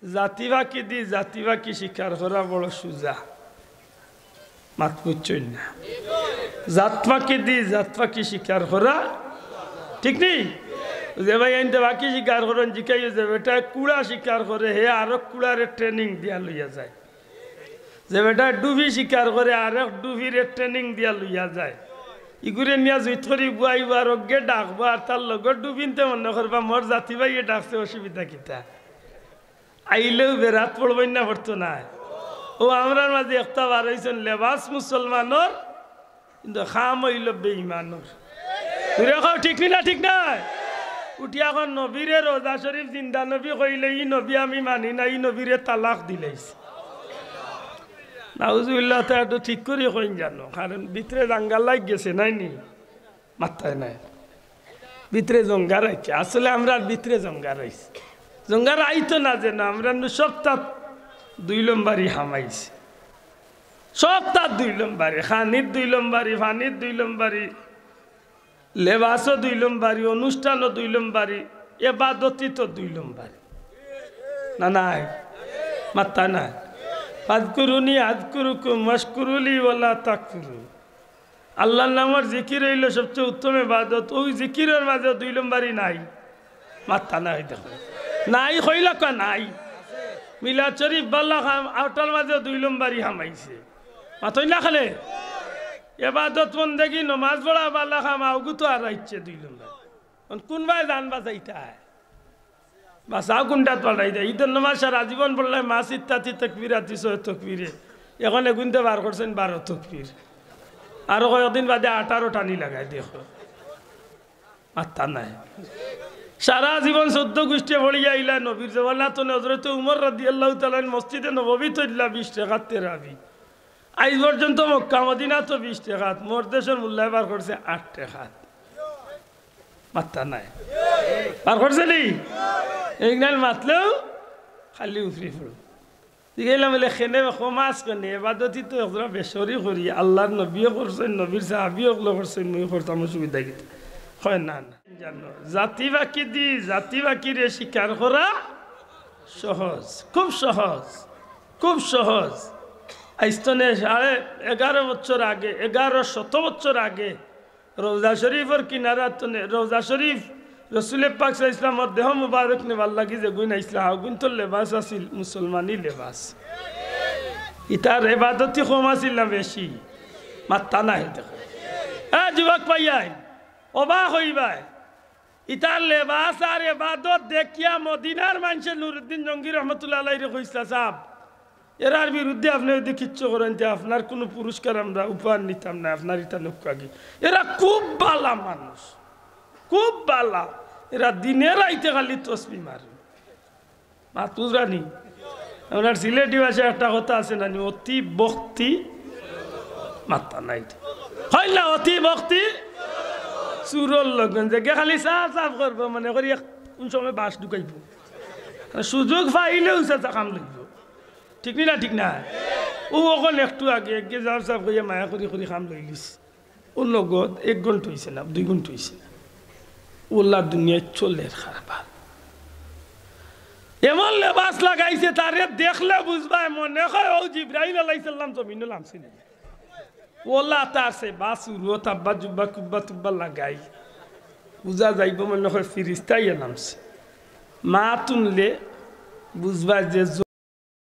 জাতিবাকি দি জাতিবাকি শিকার করা বড় সুজা মাত বুঝছই না জাতপাকি দি জাতপাকি শিকার করা ঠিক নেই যে ভাই আইনতে বাকি শিকার করেন জিকাই যে বেটা কুড়া শিকার করে হে আরো কুড়ারে ট্রেনিং দিয়া লইয়া যায় যে বেটা ডুবি শিকার করে আরো ডুবিরে ট্রেনিং দিয়া লইয়া যায় ইগুরে নিয়া জুইত করি বুয়াইবার অজ্ঞে ডাকবো আর তার লগত ডুবিনতে মনে করবা মোর জাতি ভাই ডাকছে অসুবিধা কিতা আইলেও বেরাত পড়বেন না পড়তো না ও আমরার মাঝে একটা বার হয়েছেন লেবাস মুসলমানর কিন্তু খাম হইল বেঈমানর ঠিক না ঠিক না উঠি এখন নবীরে রোজা শরীফ জিন্দা নবী কইলে ই নবী আমি মানি না ই নবীরে তালাক দিলাইছে নাউজুবিল্লাহ তো একটু ঠিক করে কইন জানো কারণ ভিতরে জাঙ্গাল লাগ গেছে নাই নি মাথায় নাই ভিতরে জঙ্গার আইছে আসলে আমরা ভিতরে জঙ্গার আইছি জঙ্গার আইতো না যে না আমরা সপ্তাহ 2 লম্বারি হামাইছি সপ্তাহ 2 লম্বারি খানির 2 লম্বারি ফানির 2 লম্বারি লেবাসও 2 লম্বারি অনুষ্ঠানও 2 লম্বারি এবাদতি তো 2 লম্বারি না নাই মাথা নাই ফাজকুরুনি আযকুরুকুম ওয়াশকুরুলি ওয়ালা তাকফুরু আল্লাহর নামের জিকির হইল সবচেয়ে উত্তম ইবাদত ওই জিকিরের মাঝে 2 লম্বারি নাই মাথা নাই দেখো নাই কইলা কা নাই মিলাদ শরীফ বাল্লা খাম আউটাল মাঝে 2 লম্বারি হামাইছে মাথা না খালে এবাদত বন্দেগি নামাজ পড়া বাল্লা খাম আউগু তো আর আইছে 2 লম্বারি কোন ভাই জানবা চাইতা বাসাও কোনটা পড়াই দেয় ঈদের নামাজ সারা জীবন পড়লে মাস ইত্যাদি তকবির আতি 6 তকবিরে এখন গুনতে বার করছেন 12 তকবির আরো কয়েকদিন বাদে 18 টানি লাগাই দেখো মাথা নাই সারা জীবন 14 গোষ্ঠী পড়িয়া আইলা নবীর জওয়ানাত হযরত উমর রাদিয়াল্লাহু তাআলা মসজিদে নববী তৈলা 20 টাকা তেরাবি আজ পর্যন্ত মক্কা মদিনা তো 20 টাকা মোর দেশের মূল্য বার করছে 8 টাকা মাথা নাই বার করছে নি এইনাল মাতলেও খালি উফরি পড়ো দিগাইলাম বলে খেনে খমাস কনে ইবাদতি তো হযরত বেশরি করি আল্লাহর নবীও করছেন নবীর সাহাবীও করছেন মই করতাম সুবিধা কি হয় না না জানো জাতি বাকি দি জাতি বাকি রে শিকার করা সহজ খুব সহজ খুব সহজ আইস্তনে 11.5 বছর আগে 1100 বছর আগে রওজা শরীফের কিনারা তনে রওজা শরীফ রসুল পাক সাল্লাল্লাহু আলাইহি ওয়াসাল্লামের দেহ মুবারক নে আল্লাহ কি যে গুণ ইসলাম গুণ তো লেবাস আছিল মুসলমানি লেবাস ইতার ইবাদতি কম আছিল না বেশি মাত্তা নাই দেখো যুবক ভাইয়াই অবাক হইবাই ইতার লেবাস আর ইবাদত দেখিয়া মদিনার মানুষ নুরউদ্দিন জঙ্গি রহমাতুল্লাহ আলাইহি কইসলা সাহেব এরার বিরুদ্ধে আপনি যদি কিচ্ছু করেন যে আপনার কোনো পুরস্কার আমরা উপহার নিতাম না আপনার এটা নক্কাগি এরা খুব ভালো মানুষ খুব ভালো এরা দিনের আইতে খালি তসবি মারে মাতুজরানি আপনার সিলেটি ভাষায় একটা কথা আছে না অতি ভক্তি মাত্রা নাই হয় না অতি ভক্তি চুরর লগন যে খালি সাফ সাফ করবো মানে করি কোন সময় বাস ঢুকাইব সুযোগ পাইলেও চেষ্টা কাম লাগবে ঠিক না ঠিক না ও অকল একটু আগে একে যাও সাফ করিয়া মায়া করি কাম লই লিস ওর লগত 1 ঘন্টা হয়েছে না 2 ঘন্টা হয়েছে না ওল্লা দুনিয়ায় চলে খারাপ এমন লেবাস লাগাইছে তারে দেখলে বুঝবা মনে হয় ও জিব্রাইল আলাইহিস সালাম জমিনে নামছিল ওল্লা তার সে বাসুর ও তাব্বা জুব্বা কুব্বা তুব্বা লাগাই বুঝা যাইব মনে হয় ফিরিস্তাই নামছে মা তুনলে বুঝবা যে